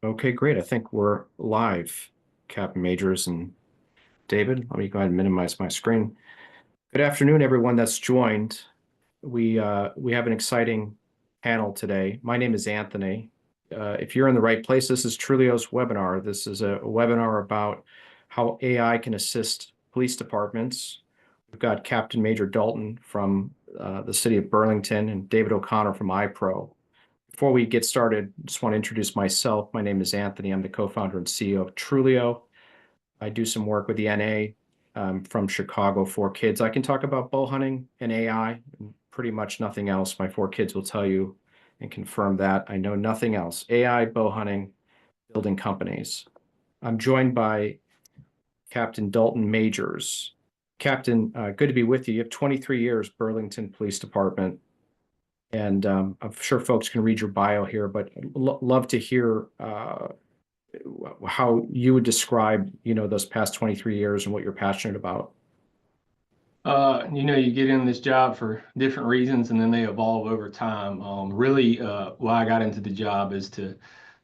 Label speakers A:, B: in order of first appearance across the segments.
A: Okay, great. I think we're live, Captain Majors and David. Let me go ahead and minimize my screen. Good afternoon, everyone that's joined. We have an exciting panel today. My name is Anthony. If you're in the right place, this is TRULEO's webinar. This is a webinar about how AI can assist police departments. We've got Captain Major Dalton from the city of Burlington and David O'Connor from iPro. Before we get started, I just want to introduce myself. My name is Anthony. I'm the co-founder and CEO of TRULEO. I do some work with the NA from Chicago, 4Kids. I can talk about bow hunting and AI and pretty much nothing else. My 4Kids will tell you and confirm that. I know nothing else. AI, bow hunting, building companies. I'm joined by Captain Dalton Majors. Captain, good to be with you. You have 23 years, Burlington Police Department. And I'm sure folks can read your bio here, but love to hear how you would describe, those past 23 years and what you're passionate about.
B: You get in this job for different reasons, and then they evolve over time. Really, why I got into the job is to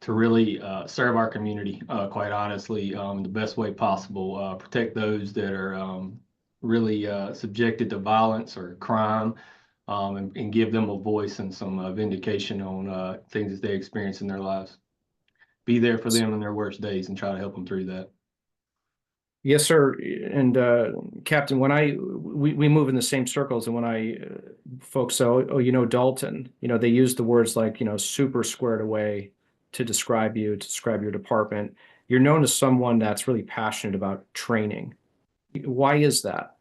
B: really serve our community, quite honestly, the best way possible. Protect those that are really subjected to violence or crime, and give them a voice and some vindication on things that they experience in their lives. Be there for them in their worst days and try to help them through that.
A: Yes, sir. And Captain, when we move in the same circles, and when folks say, oh, Dalton, they use the words like, super squared away to describe you, to describe your department. You're known as someone that's really passionate about training. Why is that?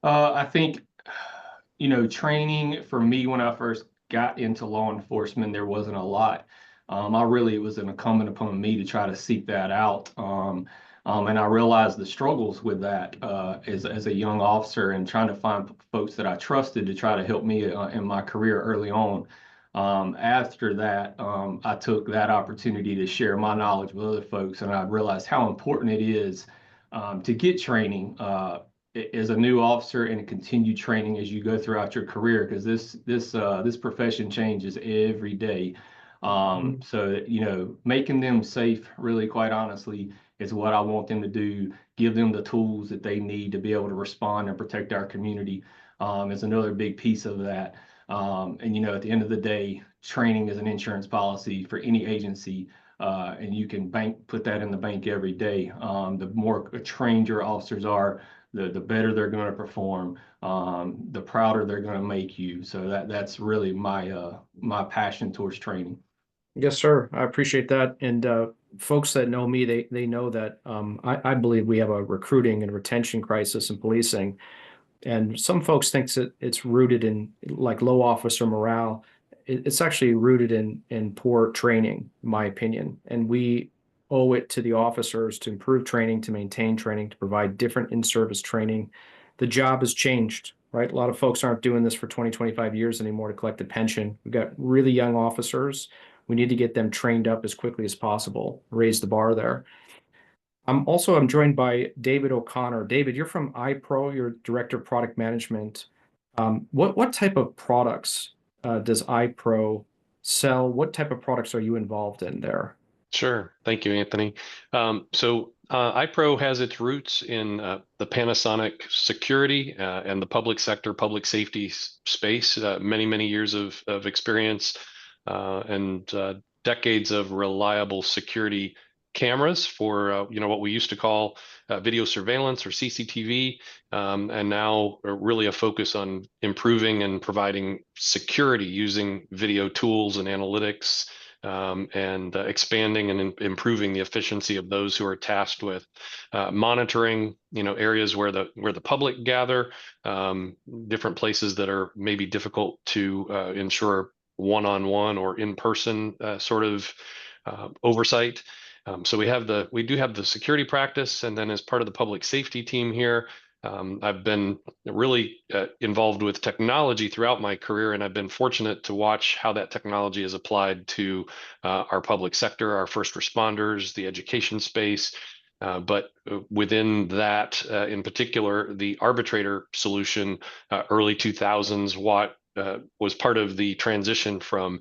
B: I think, training for me when I first got into law enforcement, there wasn't a lot. It was incumbent upon me to try to seek that out. And I realized the struggles with that as a young officer and trying to find folks that I trusted to try to help me in my career early on. After that, I took that opportunity to share my knowledge with other folks, and I realized how important it is to get training as a new officer and continue training as you go throughout your career, because this profession changes every day. So making them safe, really, quite honestly, is what I want them to do. Give them the tools that they need to be able to respond and protect our community is another big piece of that. And at the end of the day, training is an insurance policy for any agency, and you can put that in the bank every day. The more trained your officers are, the better they're going to perform, the prouder they're going to make you. So that's really my passion towards training.
A: Yes, sir. I appreciate that. And folks that know me, they know that I believe we have a recruiting and retention crisis in policing. And some folks think that it's rooted in like low officer morale. It's actually rooted in poor training, in my opinion. And we owe it to the officers to improve training, to maintain training, to provide different in-service training. The job has changed, right? A lot of folks aren't doing this for 20, 25 years anymore to collect a pension. We've got really young officers. We need to get them trained up as quickly as possible, raise the bar there. I'm joined by David O'Connor. David, you're from iPro, you're Director of Product Management. What type of products does iPro sell? What type of products are you involved in there?
C: Sure. Thank you, Anthony. iPro has its roots in the Panasonic security and the public sector, public safety space, many, many years of experience and decades of reliable security cameras for what we used to call video surveillance or CCTV, and now really a focus on improving and providing security using video tools and analytics, and expanding and improving the efficiency of those who are tasked with monitoring areas where the public gather, different places that are maybe difficult to ensure one-on-one or in-person sort of oversight. So we do have the security practice, and then as part of the public safety team here, I've been really involved with technology throughout my career, and I've been fortunate to watch how that technology is applied to our public sector, our first responders, the education space. But within that, in particular, the arbitrator solution, early 2000s, what was part of the transition from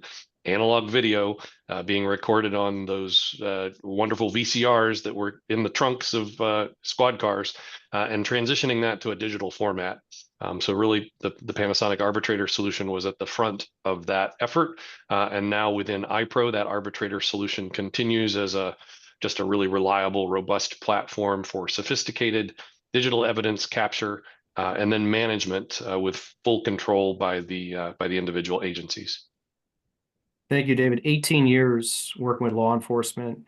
C: analog video being recorded on those wonderful VCRs that were in the trunks of squad cars, and transitioning that to a digital format. So really, the Panasonic Arbitrator solution was at the front of that effort, and now within iPro, that Arbitrator solution continues as just a really reliable, robust platform for sophisticated digital evidence capture and then management with full control by the individual agencies.
A: Thank you, David. 18 years working with law enforcement.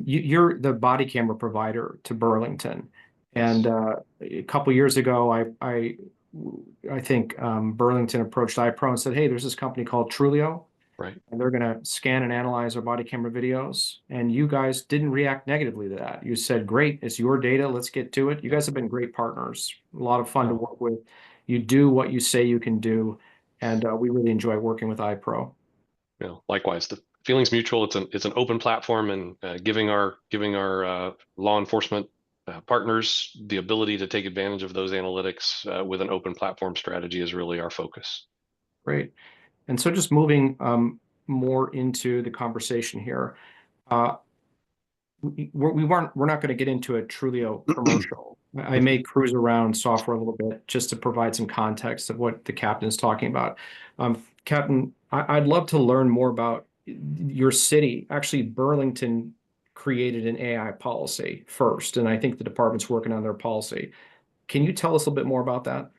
A: You're the body camera provider to Burlington, and a couple years ago, I think Burlington approached iPro and said, "Hey, there's this company called TRULEO,
C: Right.
A: and they're going to scan and analyze our body camera videos." And you guys didn't react negatively to that. You said, "Great, it's your data. Let's get to it." You guys have been great partners. A lot of fun to work with. You do what you say you can do, and we really enjoy working with iPro.
C: Likewise, the feeling's mutual. It's an open platform, and giving our law enforcement partners the ability to take advantage of those analytics with an open platform strategy is really our focus.
A: Great. And so just moving more into the conversation here, we're not going to get into a TRULEO commercial. I may cruise around software a little bit just to provide some context of what the captain is talking about. Captain, I'd love to learn more about your city. Actually, Burlington created an AI policy first, and I think the department's working on their policy. Can you tell us a little bit more about that?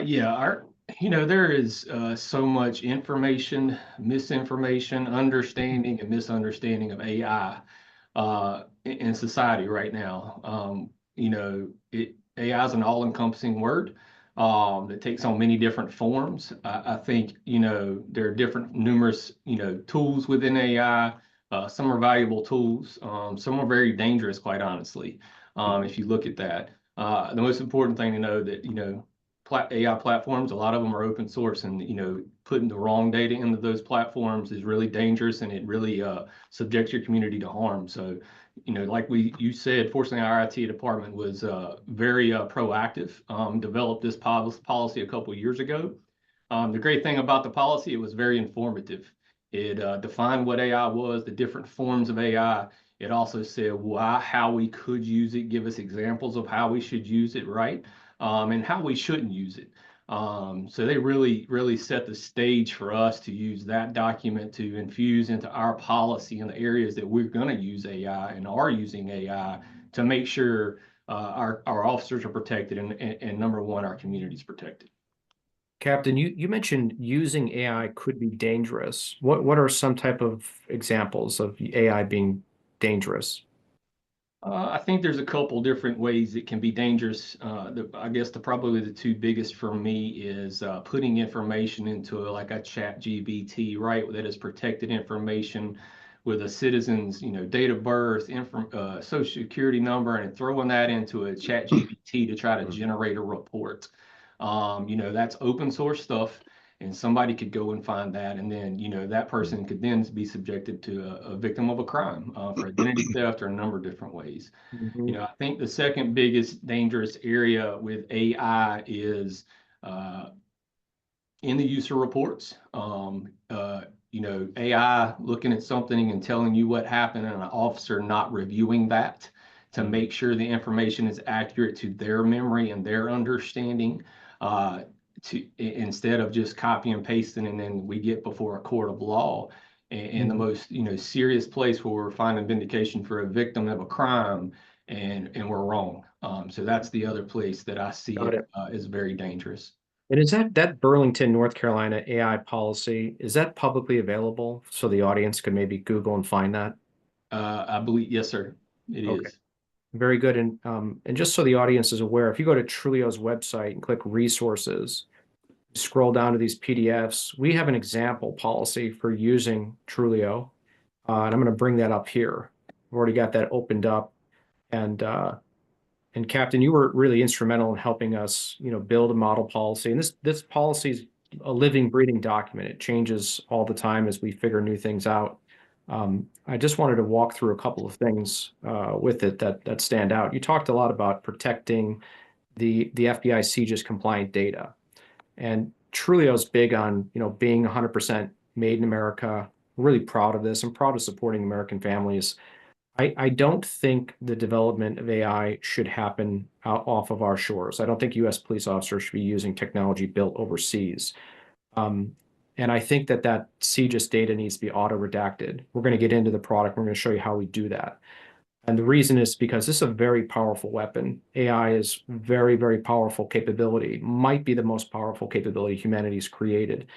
B: Yeah, there is so much information, misinformation, understanding and misunderstanding of AI in society right now. AI is an all-encompassing word that takes on many different forms. I think, there are numerous, tools within AI. Some are valuable tools. Some are very dangerous, quite honestly, if you look at that. The most important thing to know that, AI platforms, a lot of them are open source, and putting the wrong data into those platforms is really dangerous, and it really subjects your community to harm. So, like you said, fortunately, our IT department was very proactive, developed this policy a couple of years ago. The great thing about the policy, it was very informative. It defined what AI was, the different forms of AI. It also said how we could use it, give us examples of how we should use it, right? And how we shouldn't use it. So they really set the stage for us to use that document to infuse into our policy in the areas that we're going to use AI and are using AI to make sure our officers are protected and number one, our community is protected.
A: Captain, you mentioned using AI could be dangerous. What are some type of examples of AI being dangerous?
B: I think there's a couple different ways it can be dangerous. I guess probably the two biggest for me is putting information into like a chat GBT, right? That is protected information with a citizen's, date of birth, social security number, and throwing that into a chat GBT to try to generate a report. That's open source stuff. And somebody could go and find that, and then that person could then be subjected to a victim of a crime for identity theft or a number of different ways. I think the second biggest dangerous area with AI is in the user reports. AI looking at something and telling you what happened, and an officer not reviewing that to make sure the information is accurate to their memory and their understanding. Instead of just copy and pasting, and then we get before a court of law, and the most serious place where we're finding vindication for a victim of a crime, and we're wrong. So that's the other place that I see it is very dangerous.
A: And is that Burlington, North Carolina AI policy, is that publicly available so the audience could maybe Google and find that?
B: I believe, yes, sir, it is.
A: Very good. And just so the audience is aware, if you go to TRULEO's website and click resources, scroll down to these PDFs, we have an example policy for using TRULEO. And I'm going to bring that up here. We've already got that opened up. And Captain, you were really instrumental in helping us, build a model policy. And this policy is a living, breathing document. It changes all the time as we figure new things out. I just wanted to walk through a couple of things with it that stand out. You talked a lot about protecting the FBI CJIS compliant data, and TRULEO's big on being 100% made in America. We're really proud of this. I'm proud of supporting American families. I don't think the development of AI should happen out off of our shores. I don't think U.S. police officers should be using technology built overseas. And I think that CJIS data needs to be auto-redacted. We're going to get into the product. We're going to show you how we do that. And the reason is because this is a very powerful weapon. AI is very, very powerful capability, might be the most powerful capability humanity's created.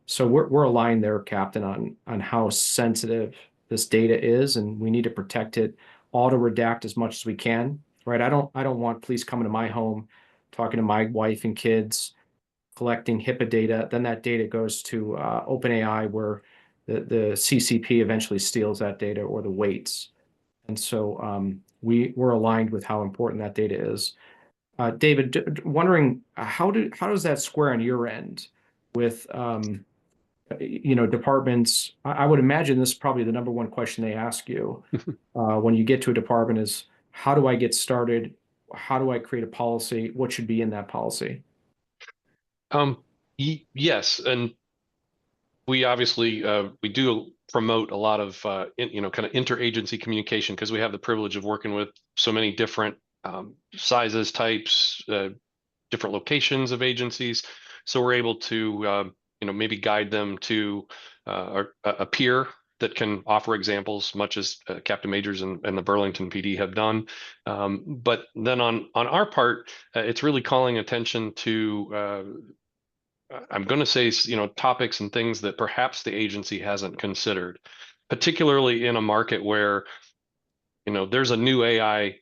A: So we're aligned there, Captain, on how sensitive this data is, and we need to protect it, auto-redact as much as we can, right? I don't want police coming to my home, talking to my wife and kids, collecting HIPAA data. Then that data goes to OpenAI, where the CCP eventually steals that data, or the weights. And so we're aligned with how important that data is. David, wondering how does that square on your end with departments? I would imagine this is probably the number one question they ask you when you get to a department is, how do I get started? How do I create a policy? What should be in that policy?
C: Yes, and we obviously we do promote a lot of kind of interagency communication, because we have the privilege of working with so many different sizes, types, different locations of agencies. So we're able to maybe guide them to a peer that can offer examples, much as Captain Majors and the Burlington PD have done. But then on our part, it's really calling attention to I'm going to say, topics and things that perhaps the agency hasn't considered, particularly in a market where, there's a new AI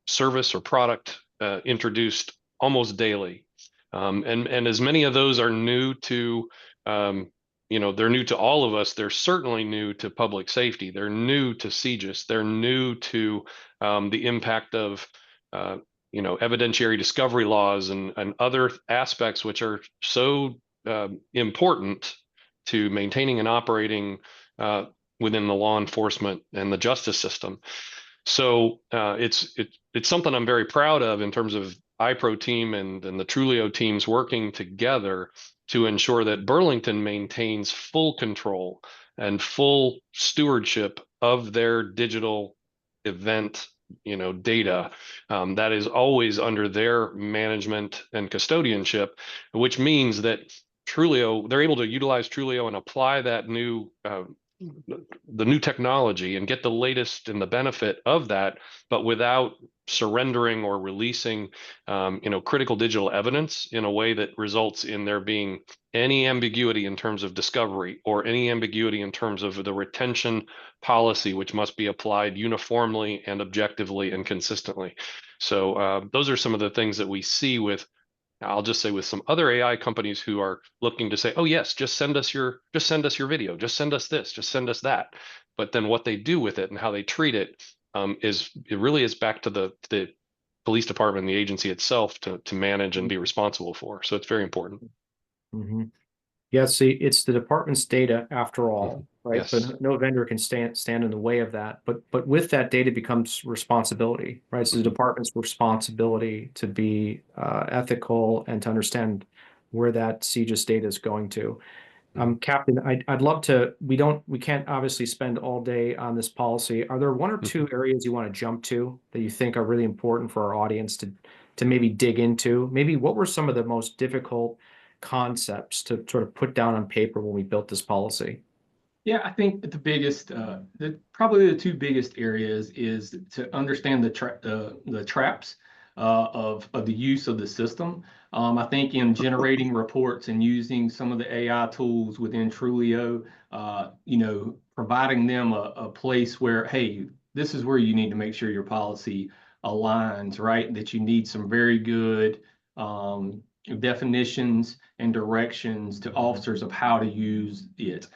C: service or product introduced almost daily. And as many of those are new to, they're new to all of us. They're certainly new to public safety. They're new to CJIS. They're new to the impact of evidentiary discovery laws and other aspects which are so important to maintaining and operating within the law enforcement and the justice system. So it's something I'm very proud of in terms of iPro team and the TRULEO teams working together to ensure that Burlington maintains full control and full stewardship of their digital event data that is always under their management and custodianship, which means that TRULEO, they're able to utilize TRULEO and apply that new the new technology and get the latest and the benefit of that, but without surrendering or releasing critical digital evidence in a way that results in there being any ambiguity in terms of discovery or any ambiguity in terms of the retention policy, which must be applied uniformly and objectively and consistently. So those are some of the things that we see with, I'll just say, with some other AI companies who are looking to say, oh yes, just send us your video, just send us this, just send us that. But then what they do with it and how they treat it it really is back to the police department and the agency itself to manage and be responsible for. So it's very important.
A: Mm-hmm. Yeah, see, it's the department's data after all, right?
C: Yes.
A: So no vendor can stand in the way of that. But with that data becomes responsibility, right? So the department's responsibility to be ethical and to understand where that CJIS data is going to. Captain, I'd love to. We can't obviously spend all day on this policy. Are there one or two areas you want to jump to that you think are really important for our audience to maybe dig into? Maybe what were some of the most difficult concepts to sort of put down on paper when we built this policy?
B: Yeah, I think the biggest, probably the two biggest areas is to understand the traps of the use of the system. I think in generating reports and using some of the AI tools within TRULEO, providing them a place where, hey, this is where you need to make sure your policy aligns, right? That you need some very good definitions and directions to officers of how to use it.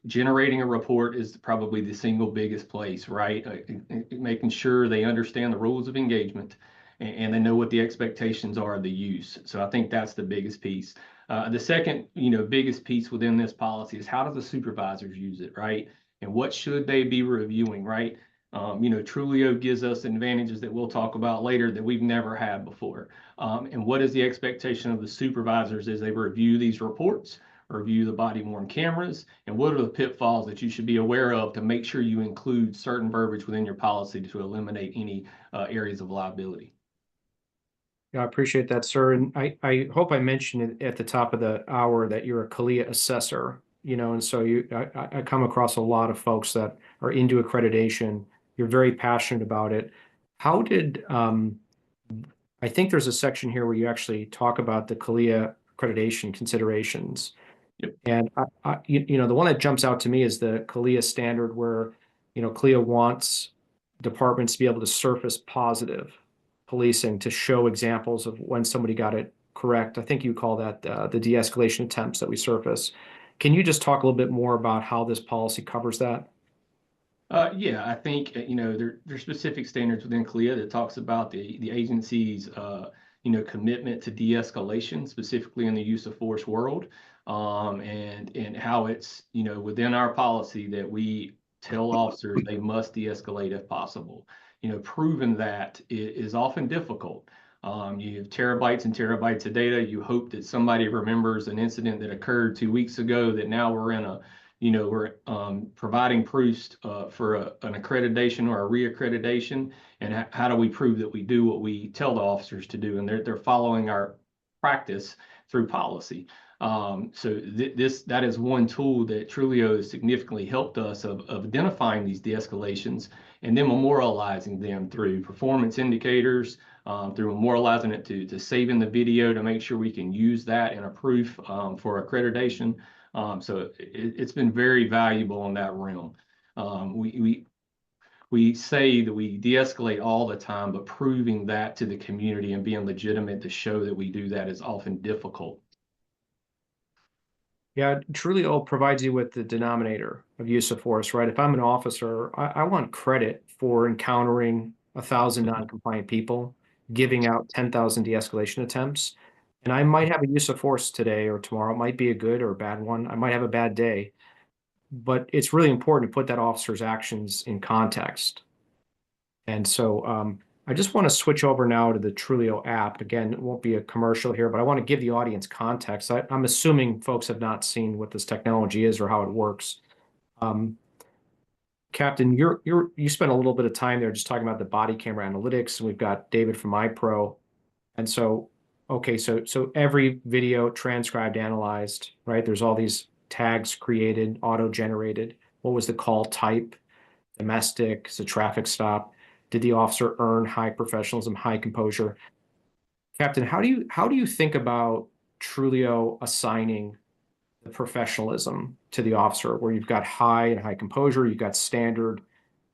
B: Generating a report is probably the single biggest place, right? Making sure they understand the rules of engagement and they know what the expectations are of the use. So I think that's the biggest piece. The second, biggest piece within this policy is, how do the supervisors use it, right? And what should they be reviewing, right? TRULEO gives us advantages that we'll talk about later that we've never had before. And what is the expectation of the supervisors as they review these reports, review the body-worn cameras, and what are the pitfalls that you should be aware of to make sure you include certain verbiage within your policy to eliminate any areas of liability.
A: Yeah, I appreciate that, sir. And I hope I mentioned it at the top of the hour that you're a CALIA assessor, and so I come across a lot of folks that are into accreditation. You're very passionate about it. How did, I think there's a section here where you actually talk about the CALIA accreditation considerations.
B: Yep.
A: And the one that jumps out to me is the CALIA standard where, CALIA wants departments to be able to surface positive policing to show examples of when somebody got it correct. I think you call that the de-escalation attempts that we surface. Can you just talk a little bit more about how this policy covers that?
B: Yeah, I think there's specific standards within CALIA that talks about the agency's commitment to de-escalation, specifically in the use of force world, and how it's within our policy that we tell officers they must de-escalate if possible. Proving that is often difficult. You have terabytes and terabytes of data. You hope that somebody remembers an incident that occurred 2 weeks ago that now we're in a we're providing proofs for an accreditation or a reaccreditation, and how do we prove that we do what we tell the officers to do, and they're following our practice through policy. So that is one tool that TRULEO has significantly helped us of identifying these de-escalations and then memorializing them through performance indicators, through memorializing it to saving the video to make sure we can use that in a proof for accreditation. So it's been very valuable in that realm. We say that we de-escalate all the time, but proving that to the community and being legitimate to show that we do that is often difficult.
A: Yeah, TRULEO provides you with the denominator of use of force, right? If I'm an officer, I want credit for encountering 1,000 non-compliant people, giving out 10,000 de-escalation attempts. And I might have a use of force today or tomorrow. It might be a good or a bad one. I might have a bad day. But it's really important to put that officer's actions in context. And so I just want to switch over now to the TRULEO app. Again, it won't be a commercial here, but I want to give the audience context. I'm assuming folks have not seen what this technology is or how it works. Captain, you spent a little bit of time there just talking about the body camera analytics, and we've got David from iPro. And so, okay, so every video transcribed, analyzed, right? There's all these tags created, auto-generated. What was the call type? Domestic, is a traffic stop? Did the officer earn high professionalism, high composure? Captain, how do you think about TRULEO assigning the professionalism to the officer, where you've got high and high composure, you've got standard,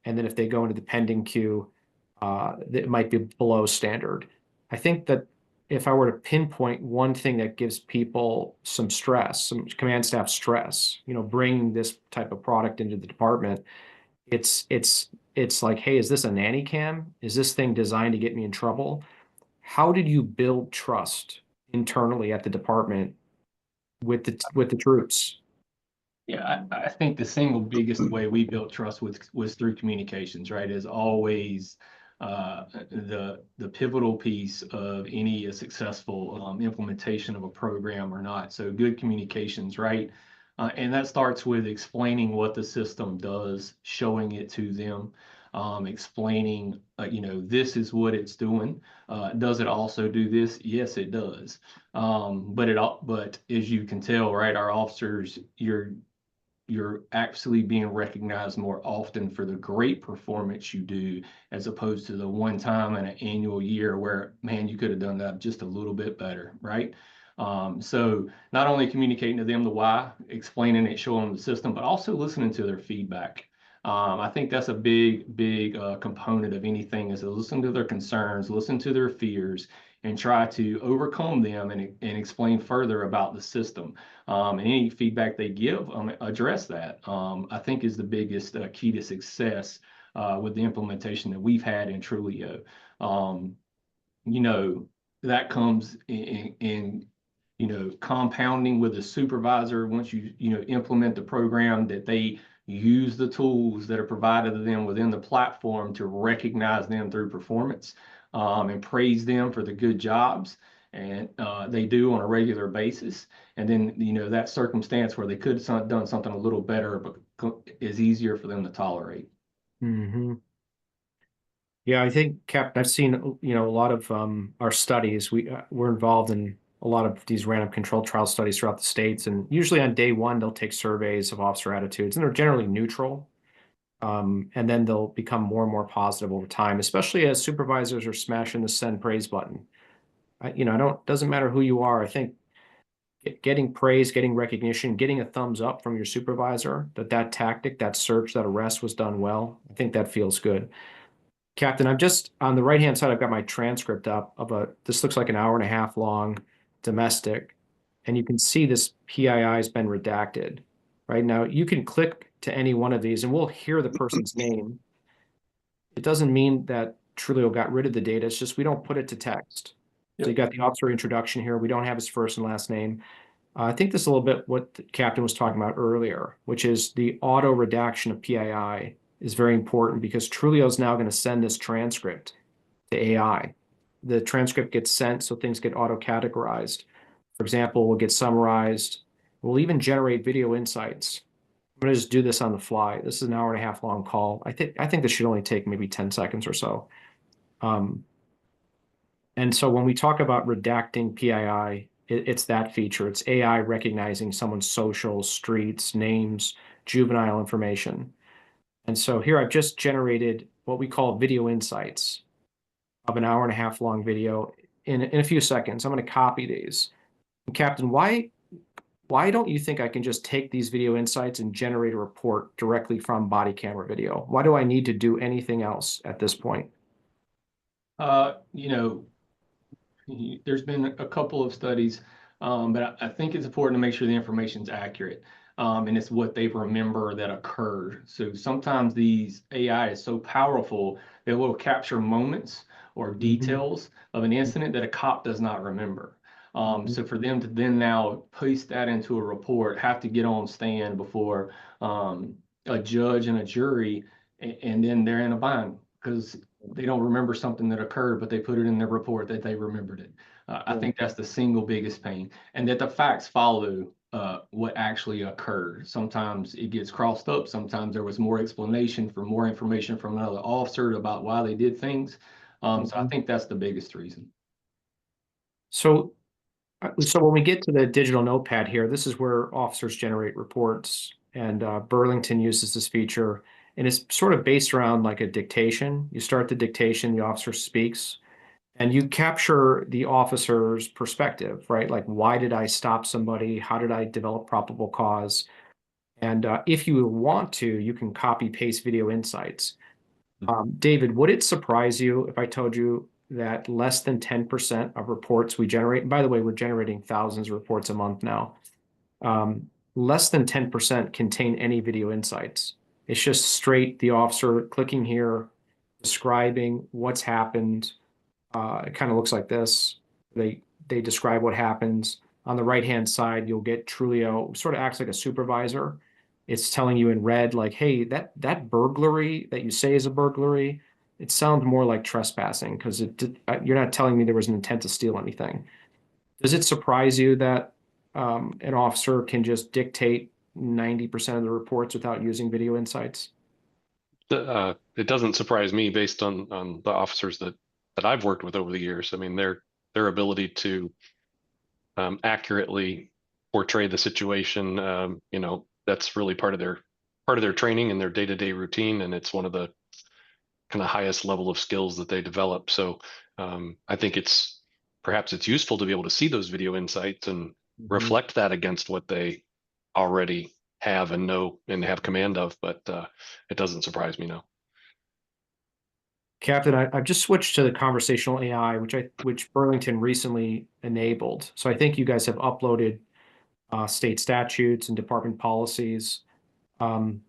A: and then if they go into the pending queue, it might be below standard. I think that if I were to pinpoint one thing that gives people some stress, some command staff stress, bringing this type of product into the department, it's like, hey, is this a nanny cam? Is this thing designed to get me in trouble? How did you build trust internally at the department with the troops?
B: Yeah, I think the single biggest way we built trust was through communications, right? Is always the pivotal piece of any successful implementation of a program or not. So good communications, right? And that starts with explaining what the system does, showing it to them, explaining, this is what it's doing. Does it also do this? Yes, it does. But as you can tell, right, our officers, you're actually being recognized more often for the great performance you do, as opposed to the one time in an annual year where, man, you could have done that just a little bit better, right? So not only communicating to them the why, explaining it, showing them the system, but also listening to their feedback. I think that's a big component of anything, is to listen to their concerns, listen to their fears, and try to overcome them and explain further about the system. And any feedback they give, address that. I think is the biggest key to success with the implementation that we've had in TRULEO. That comes in compounding with the supervisor. Once you implement the program, that they use the tools that are provided to them within the platform to recognize them through performance, and praise them for the good jobs. and they do on a regular basis. And then, that circumstance where they could have done something a little better, but is easier for them to tolerate.
A: Mm-hmm. Yeah, I think, Captain, I've seen, a lot of our studies. We're involved in a lot of these random control trial studies throughout the states. And usually on day one, they'll take surveys of officer attitudes, and they're generally neutral. And then they'll become more and more positive over time, especially as supervisors are smashing the send praise button. Doesn't matter who you are. I think getting praise, getting recognition, getting a thumbs up from your supervisor that tactic, that search, that arrest was done well. I think that feels good. Captain, I'm just on the right-hand side, I've got my transcript up this looks like an hour and a half long domestic, and you can see this PII has been redacted. Right now, you can click to any one of these and we'll hear the person's name. It doesn't mean that TRULEO got rid of the data. It's just we don't put it to text. So you got the officer introduction here. We don't have his first and last name. I think this is a little bit what the captain was talking about earlier, which is the auto redaction of PII is very important because TRULEO is now going to send this transcript to AI. The transcript gets sent, so things get auto categorized. For example, will get summarized. We'll even generate video insights. I'm going to just do this on the fly. This is an hour and a half long call. I think this should only take maybe 10 seconds or so. And so when we talk about redacting PII, it's that feature. It's AI recognizing someone's social, streets, names, juvenile information. And so here I've just generated what we call video insights of an hour and a half long video in a few seconds. I'm going to copy these. And Captain, why don't you think I can just take these video insights and generate a report directly from body camera video? Why do I need to do anything else at this point?
B: There's been a couple of studies, but I think it's important to make sure the information is accurate. And it's what they remember that occurred. So sometimes these AI is so powerful that it will capture moments or details of an incident that a cop does not remember. So for them to then now paste that into a report, have to get on stand before a judge and a jury, and then they're in a bind because they don't remember something that occurred, but they put it in their report that they remembered it. I think that's the single biggest pain, and that the facts follow what actually occurred. Sometimes it gets crossed up. Sometimes there was more explanation for more information from another officer about why they did things. So I think that's the biggest reason.
A: So when we get to the digital notepad here, this is where officers generate reports, and Burlington uses this feature, and it's sort of based around like a dictation. You start the dictation, the officer speaks, and you capture the officer's perspective, right? Like, why did I stop somebody? How did I develop probable cause? And if you want to, you can copy paste video insights. David, would it surprise you if I told you that less than 10% of reports we generate, and by the way, we're generating thousands of reports a month now, less than 10% contain any video insights? It's just straight the officer clicking here, describing what's happened. It kind of looks like this. They describe what happens. On the right-hand side, you'll get TRULEO, sort of acts like a supervisor. It's telling you in red, like, hey, that burglary that you say is a burglary, it sounds more like trespassing because you're not telling me there was an intent to steal anything. Does it surprise you that an officer can just dictate 90% of the reports without using video insights?
C: It doesn't surprise me based on the officers that I've worked with over the years. I mean, their ability to accurately portray the situation, that's really part of their training and their day-to-day routine, and it's one of the kind of highest level of skills that they develop. So I think perhaps it's useful to be able to see those video insights and reflect that against what they already have and know and have command of, but it doesn't surprise me, no.
A: Captain, I've just switched to the conversational AI, which Burlington recently enabled. So I think you guys have uploaded state statutes and department policies. I'm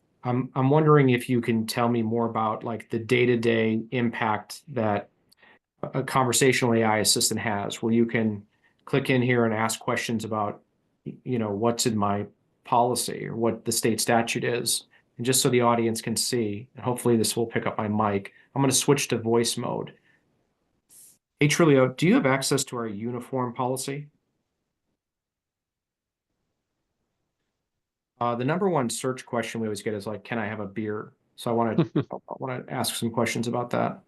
A: wondering if you can tell me more about like the day-to-day impact that a conversational AI assistant has, where you can click in here and ask questions about, what's in my policy or what the state statute is. And just so the audience can see, and hopefully this will pick up my mic, I'm going to switch to voice mode. Hey, Truleo, do you have access to our uniform policy? The number one search question we always get is like, can I have a beer? So I want to ask some questions about that.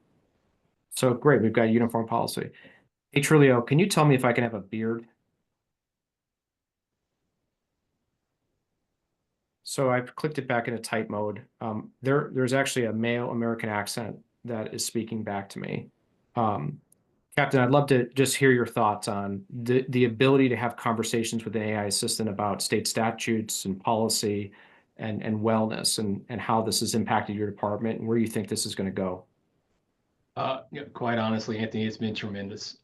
A: So great, we've got uniform policy. Hey, Truleo, can you tell me if I can have a beard? So I've clicked it back into type mode. There's actually a male American accent that is speaking back to me. Captain, I'd love to just hear your thoughts on the ability to have conversations with an AI assistant about state statutes and policy and wellness and how this has impacted your department and where you think this is going to go.
B: Yeah, quite honestly, Anthony, it's been tremendous.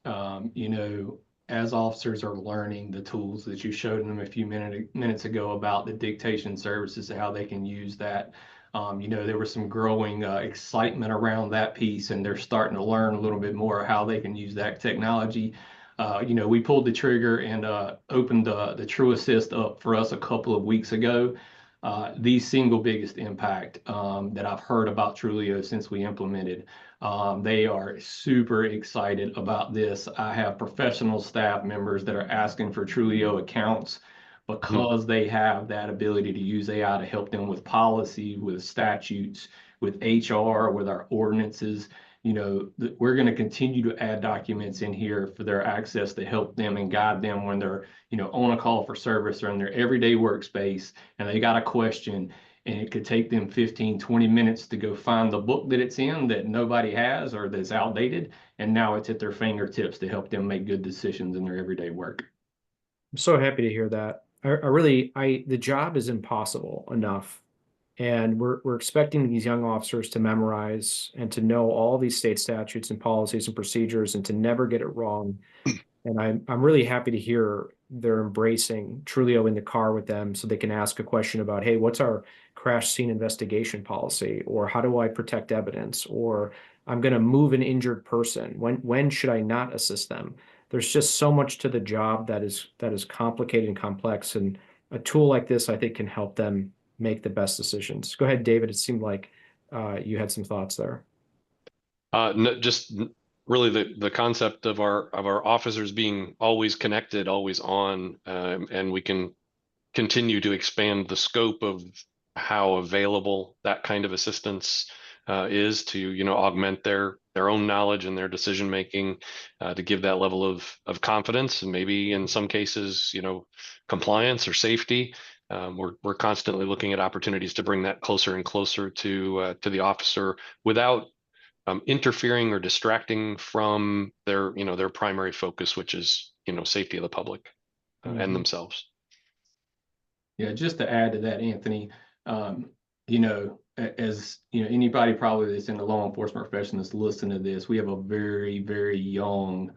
B: As officers are learning the tools that you showed them a few minutes ago about the dictation services and how they can use that. There was some growing excitement around that piece, and they're starting to learn a little bit more how they can use that technology. We pulled the trigger and opened the True Assist up for us a couple of weeks ago. The single biggest impact that I've heard about Truleo since we implemented. They are super excited about this. I have professional staff members that are asking for Truleo accounts because they have that ability to use AI to help them with policy, with statutes, with HR, with our ordinances. We're going to continue to add documents in here for their access to help them and guide them when they're, on a call for service or in their everyday workspace and they got a question and it could take them 15, 20 minutes to go find the book that it's in that nobody has or that's outdated. And now it's at their fingertips to help them make good decisions in their everyday work.
A: I'm so happy to hear that. The job is impossible enough. And we're expecting these young officers to memorize and to know all these state statutes and policies and procedures and to never get it wrong. And I'm really happy to hear they're embracing Truleo in the car with them so they can ask a question about, hey, what's our crash scene investigation policy? Or how do I protect evidence? Or I'm going to move an injured person. When should I not assist them? There's just so much to the job that is complicated and complex. And a tool like this, I think, can help them make the best decisions. Go ahead, David. It seemed like you had some thoughts there.
C: No, just really the concept of our officers being always connected, always on, and we can continue to expand the scope of how available that kind of assistance is to augment their own knowledge and their decision making, to give that level of confidence and maybe in some cases compliance or safety. We're constantly looking at opportunities to bring that closer and closer to the officer without interfering or distracting from their primary focus, which is safety of the public and themselves.
B: Yeah, just to add to that, Anthony, as anybody probably that's in the law enforcement profession that's listening to this, we have a very, very young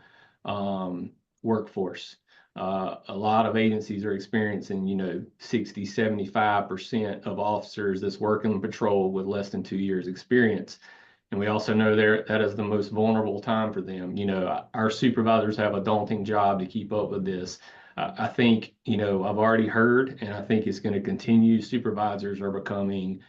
B: workforce. A lot of agencies are experiencing, 60, 75% of officers that's working patrol with less than 2 years experience. And we also know that is the most vulnerable time for them. Our supervisors have a daunting job to keep up with this. I think, I've already heard, and I think it's going to continue. Supervisors are becoming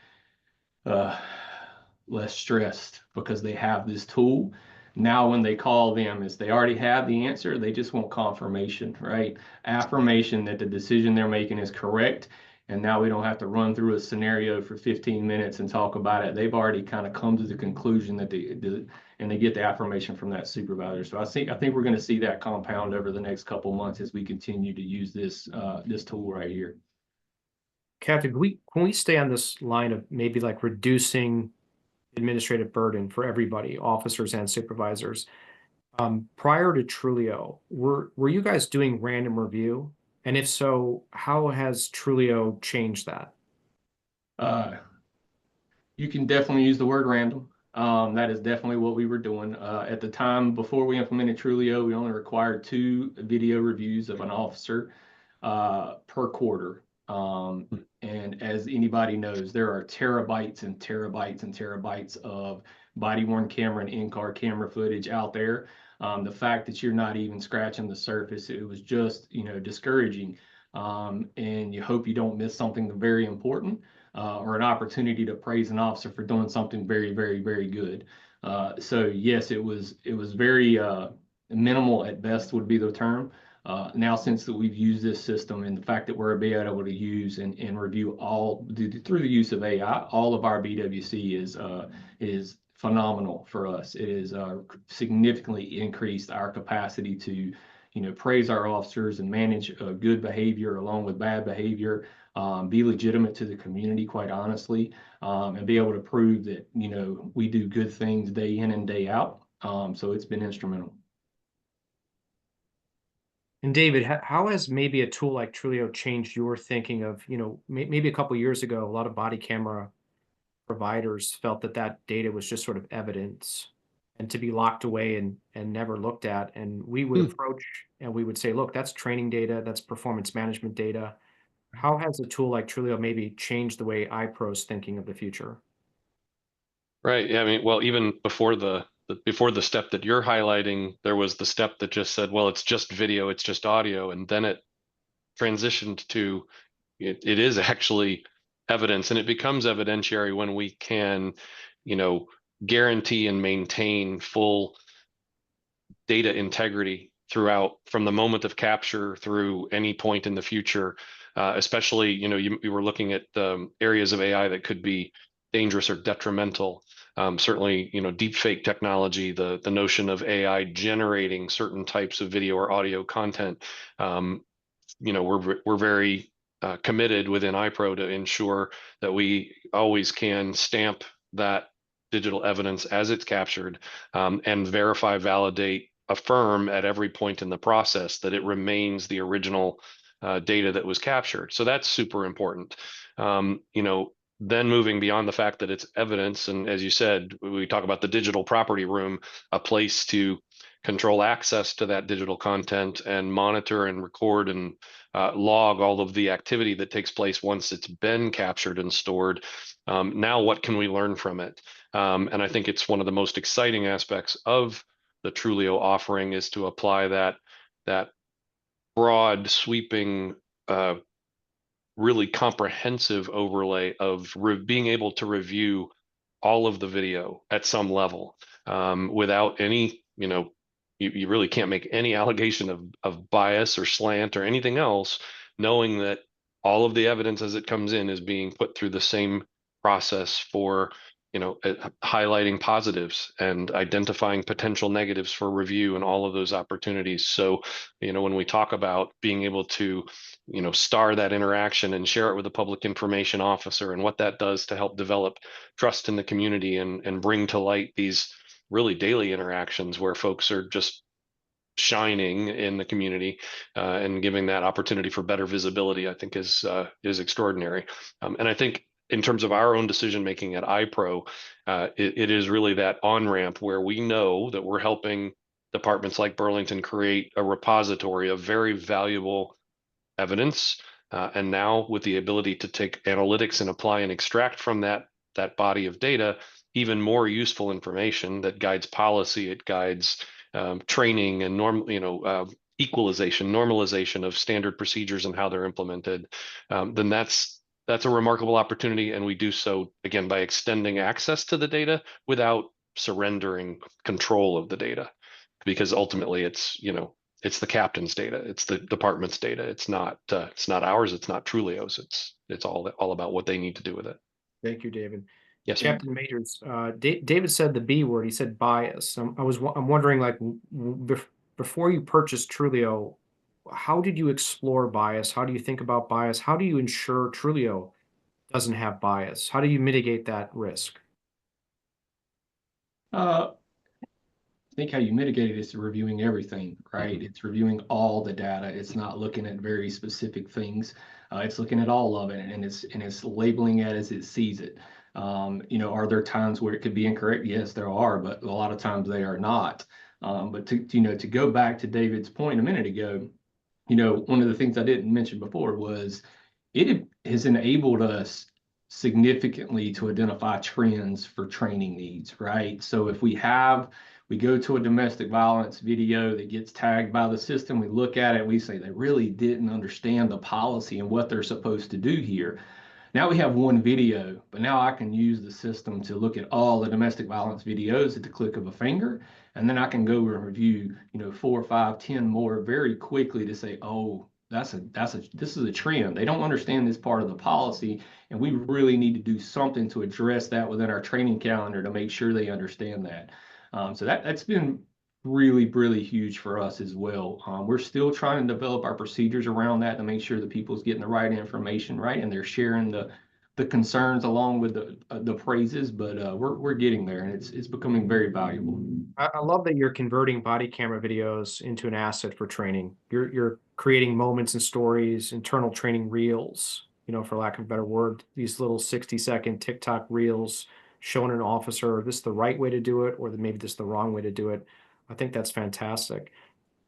B: less stressed because they have this tool. Now, when they call them, is they already have the answer. They just want confirmation, right? Affirmation that the decision they're making is correct. And now we don't have to run through a scenario for 15 minutes and talk about it. They've already kind of come to the conclusion that they get the affirmation from that supervisor. So I think we're going to see that compound over the next couple of months as we continue to use this tool right here.
A: Captain, can we stay on this line of maybe like reducing administrative burden for everybody, officers and supervisors? Prior to Truleo, were you guys doing random review? And if so, how has Truleo changed that?
B: You can definitely use the word random. That is definitely what we were doing. At the time before we implemented Truleo, we only required 2 video reviews of an officer per quarter. And as anybody knows, there are terabytes and terabytes and terabytes of body-worn camera and in-car camera footage out there. The fact that you're not even scratching the surface, it was just, discouraging. And you hope you don't miss something very important or an opportunity to praise an officer for doing something very, very, very good. So yes, it was very minimal at best would be the term. Now, since that we've used this system and the fact that we're being able to use and review all through the use of AI, all of our BWC is phenomenal for us. It has significantly increased our capacity to, praise our officers and manage good behavior along with bad behavior, be legitimate to the community, quite honestly, and be able to prove that, we do good things day in and day out. So it's been instrumental.
A: And David, how has maybe a tool like TRULEO changed your thinking of, maybe a couple of years ago, a lot of body camera providers felt that that data was just sort of evidence and to be locked away and never looked at. And we would approach and we would say, look, that's training data, that's performance management data. How has a tool like TRULEO maybe changed the way iPro's thinking of the future?
C: Right. Yeah. I mean, well, even before the step that you're highlighting, there was the step that just said, well, it's just video, it's just audio, and then it transitioned to it is actually evidence, and it becomes evidentiary when we can, guarantee and maintain full data integrity throughout, from the moment of capture through any point in the future. Especially, you were looking at areas of AI that could be dangerous or detrimental. Certainly, deep fake technology, the notion of AI generating certain types of video or audio content. We're very committed within iPro to ensure that we always can stamp that digital evidence as it's captured, and verify, validate, affirm at every point in the process that it remains the original data that was captured. So that's super important. Then moving beyond the fact that it's evidence, and as you said, we talk about the digital property room, a place to control access to that digital content and monitor and record and log all of the activity that takes place once it's been captured and stored. Now, what can we learn from it? And I think it's one of the most exciting aspects of the TRULEO offering is to apply that broad, sweeping, really comprehensive overlay of being able to review all of the video at some level, without any, you really can't make any allegation of bias or slant or anything else, knowing that all of the evidence as it comes in is being put through the same process for, highlighting positives and identifying potential negatives for review and all of those opportunities. So, when we talk about being able to, star that interaction and share it with a public information officer and what that does to help develop trust in the community and bring to light these really daily interactions where folks are just shining in the community, and giving that opportunity for better visibility, I think is extraordinary. And I think in terms of our own decision making at iPro, it is really that on-ramp where we know that we're helping departments like Burlington create a repository of very valuable evidence, and now with the ability to take analytics and apply and extract from that body of data even more useful information that guides policy, it guides training and equalization, normalization of standard procedures and how they're implemented, then that's a remarkable opportunity. And we do so, again, by extending access to the data without surrendering control of the data, because ultimately it's the captain's data, it's the department's data. It's not ours. It's not TRULEO's. It's all about what they need to do with it.
A: Thank you, David.
C: Yes.
A: Captain Majors, David said the B word. He said bias. I'm wondering, like, before you purchased TRULEO, how did you explore bias? How do you think about bias? How do you ensure TRULEO doesn't have bias? How do you mitigate that risk?
B: I think how you mitigate it is reviewing everything, right? It's reviewing all the data. It's not looking at very specific things. It's looking at all of it, and it's labeling it as it sees it. Are there times where it could be incorrect? Yes, there are, but a lot of times they are not. But to go back to David's point a minute ago, one of the things I didn't mention before was it has enabled us significantly to identify trends for training needs, right? So if we go to a domestic violence video that gets tagged by the system, we look at it, we say they really didn't understand the policy and what they're supposed to do here. Now we have one video, but now I can use the system to look at all the domestic violence videos at the click of a finger. And then I can go and review, 4, 5, 10 more very quickly to say, oh, this is a trend. They don't understand this part of the policy, and we really need to do something to address that within our training calendar to make sure they understand that. So that's been really, really huge for us as well. We're still trying to develop our procedures around that to make sure that people's getting the right information, right, and they're sharing the concerns along with the praises. But we're getting there, and it's becoming very valuable.
A: I love that you're converting body camera videos into an asset for training. You're creating moments and stories, internal training reels, for lack of a better word, these little 60-second TikTok reels showing an officer this is the right way to do it, or maybe this is the wrong way to do it. I think that's fantastic.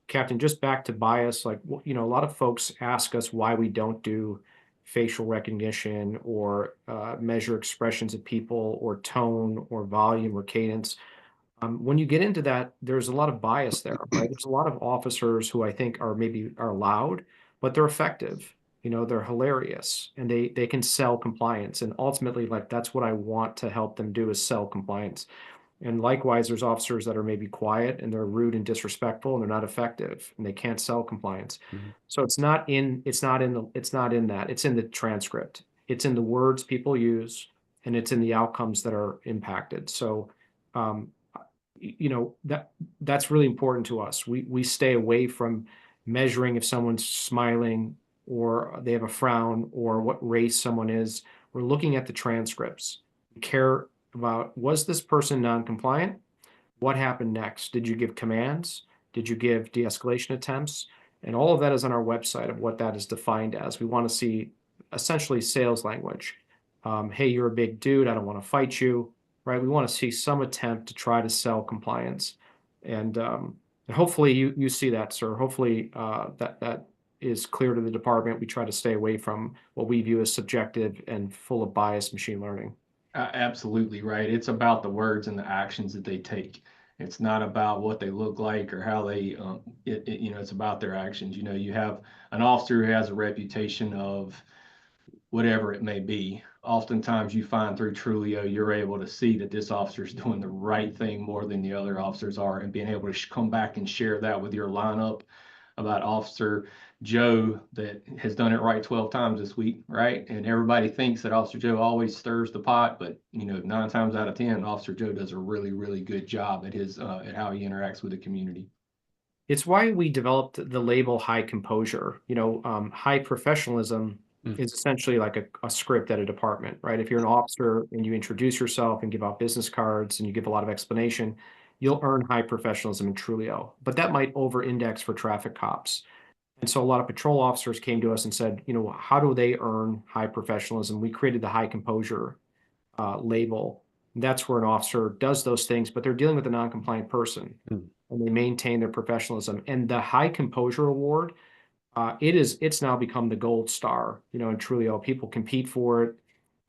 A: Captain, just back to bias, like, a lot of folks ask us why we don't do facial recognition or measure expressions of people or tone or volume or cadence. When you get into that, there's a lot of bias there, right? There's a lot of officers who I think are loud, but they're effective. They're hilarious, and they can sell compliance. And ultimately, like, that's what I want to help them do, is sell compliance. And likewise, there's officers that are maybe quiet and they're rude and disrespectful and they're not effective and they can't sell compliance.
C: Mhm.
A: So it's not in that. It's in the transcript. It's in the words people use, and it's in the outcomes that are impacted. So um, that's really important to us. We stay away from measuring if someone's smiling or they have a frown or what race someone is. We're looking at the transcripts. We care about, was this person non-compliant? What happened next? Did you give commands? Did you give de-escalation attempts? And all of that is on our website of what that is defined as. We want to see essentially sales language. Hey, you're a big dude. I don't want to fight you. Right? We want to see some attempt to try to sell compliance, and hopefully you see that, sir. Hopefully that is clear to the department. We try to stay away from what we view as subjective and full of bias machine learning.
B: Absolutely right. It's about the words and the actions that they take. It's not about what they look like or how they, it's about their actions. You have an officer who has a reputation of whatever it may be. Oftentimes you find through TRULEO, you're able to see that this officer is doing the right thing more than the other officers are, and being able to come back and share that with your lineup about Officer Joe that has done it right 12 times this week, right? And everybody thinks that Officer Joe always stirs the pot, but 9 times out of 10, Officer Joe does a really, really good job at at how he interacts with the community.
A: It's why we developed the label high composure. High professionalism is essentially like a script at a department, right? If you're an officer and you introduce yourself and give out business cards and you give a lot of explanation, you'll earn high professionalism in TRULEO. But that might over-index for traffic cops. And so a lot of patrol officers came to us and said, how do they earn high professionalism? We created the high composure label. That's where an officer does those things, but they're dealing with a non-compliant person, and they maintain their professionalism. And the high composure award, it's now become the gold star, in TRULEO. People compete for it.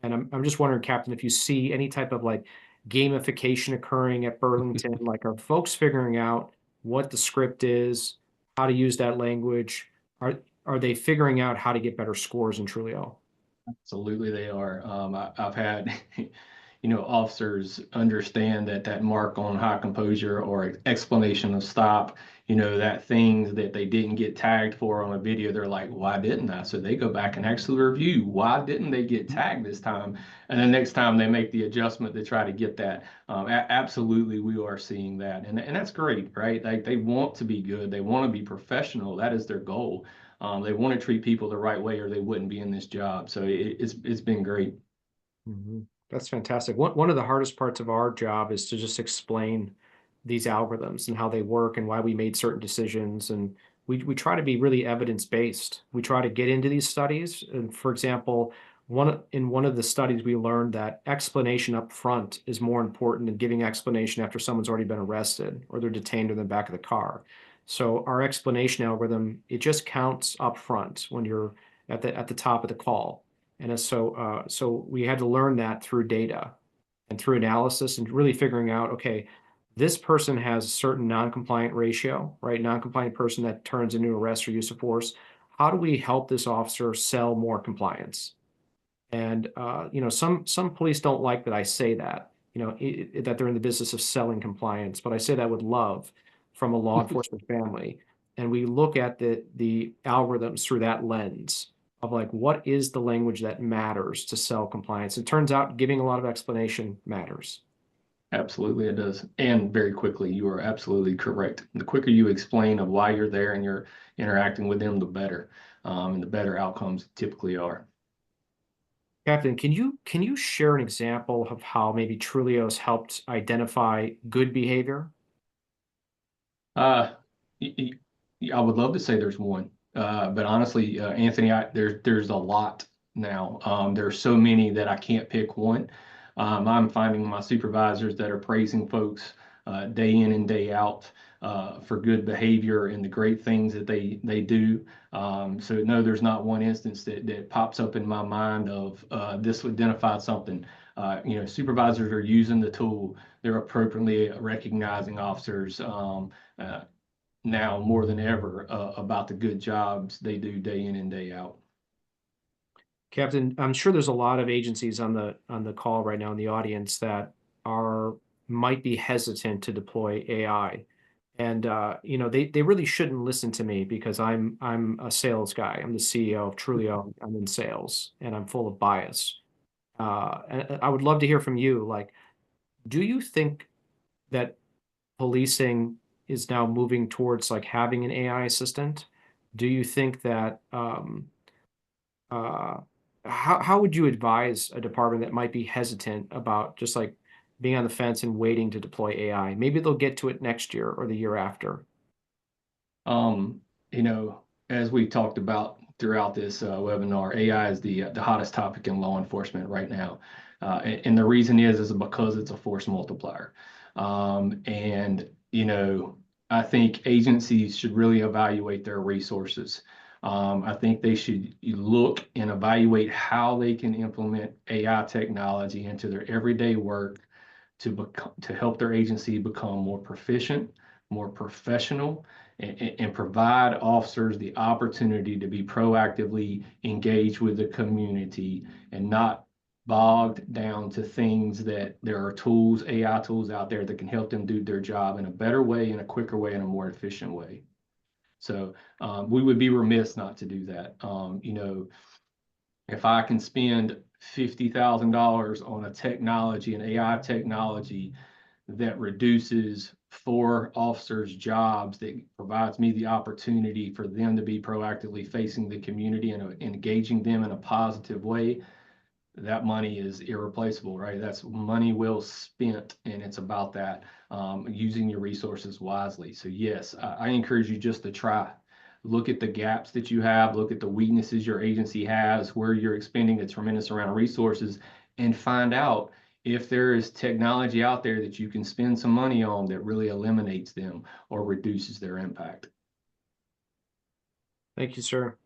A: And I'm just wondering, Captain, if you see any type of like gamification occurring at Burlington, like, are folks figuring out what the script is, how to use that language? Are they figuring out how to get better scores in TRULEO?
B: Absolutely, they are. I've had, officers understand that mark on high composure or explanation of stop, that thing that they didn't get tagged for on a video, they're like, why didn't I? So they go back and actually review, why didn't they get tagged this time? And then next time they make the adjustment to try to get that. Absolutely, we are seeing that. And that's great, right? Like, they want to be good. They want to be professional. That is their goal. They want to treat people the right way or they wouldn't be in this job. So it's been great.
A: Mm-hmm. That's fantastic. One of the hardest parts of our job is to just explain these algorithms and how they work and why we made certain decisions. And we try to be really evidence-based. We try to get into these studies. And for example, in one of the studies, we learned that explanation up front is more important than giving explanation after someone's already been arrested or they're detained in the back of the car. So our explanation algorithm, it just counts up front when you're at the top of the call. And so we had to learn that through data and through analysis and really figuring out, okay, this person has a certain non-compliant ratio, right? Non-compliant person that turns into arrest or use of force. How do we help this officer sell more compliance? And some police don't like that I say that. that they're in the business of selling compliance, but I say that with love from a law enforcement family. And we look at the algorithms through that lens of like, what is the language that matters to sell compliance? It turns out giving a lot of explanation matters.
B: Absolutely, it does. And very quickly, you are absolutely correct. The quicker you explain of why you're there and you're interacting with them, the better. And the better outcomes typically are.
A: Captain, can you share an example of how maybe TRULEO's helped identify good behavior?
B: Uh, I would love to say there's one, but honestly, Anthony, there's a lot now. There's so many that I can't pick one. I'm finding my supervisors that are praising folks day in and day out for good behavior and the great things that they do. So no, there's not one instance that pops up in my mind of this would identify something. Supervisors are using the tool. They're appropriately recognizing officers. Now more than ever about the good jobs they do day in and day out.
A: Captain, I'm sure there's a lot of agencies on the call right now in the audience that might be hesitant to deploy AI. And they really shouldn't listen to me because I'm a sales guy. I'm the CEO of TRULEO. I'm in sales and I'm full of bias. And I would love to hear from you. Like, do you think that policing is now moving towards like having an AI assistant? Do you think that uh, how would you advise a department that might be hesitant about just like being on the fence and waiting to deploy AI? Maybe they'll get to it next year or the year after.
B: Um, as we talked about throughout this webinar, AI is the hottest topic in law enforcement right now. And the reason is because it's a force multiplier. And I think agencies should really evaluate their resources. I think they should look and evaluate how they can implement AI technology into their everyday work to help their agency become more proficient, more professional, and provide officers the opportunity to be proactively engaged with the community and not bogged down to things that there are tools, AI tools out there that can help them do their job in a better way, in a quicker way, in a more efficient way. So we would be remiss not to do that. If I can spend $50,000 on a technology, an AI technology that reduces 4 officers' jobs, that provides me the opportunity for them to be proactively facing the community and engaging them in a positive way, that money is irreplaceable, right? That's money well spent, and it's about that, using your resources wisely. So yes, I encourage you just to try. Look at the gaps that you have, look at the weaknesses your agency has, where you're expending a tremendous amount of resources, and find out if there is technology out there that you can spend some money on that really eliminates them or reduces their impact.
A: Thank you, sir.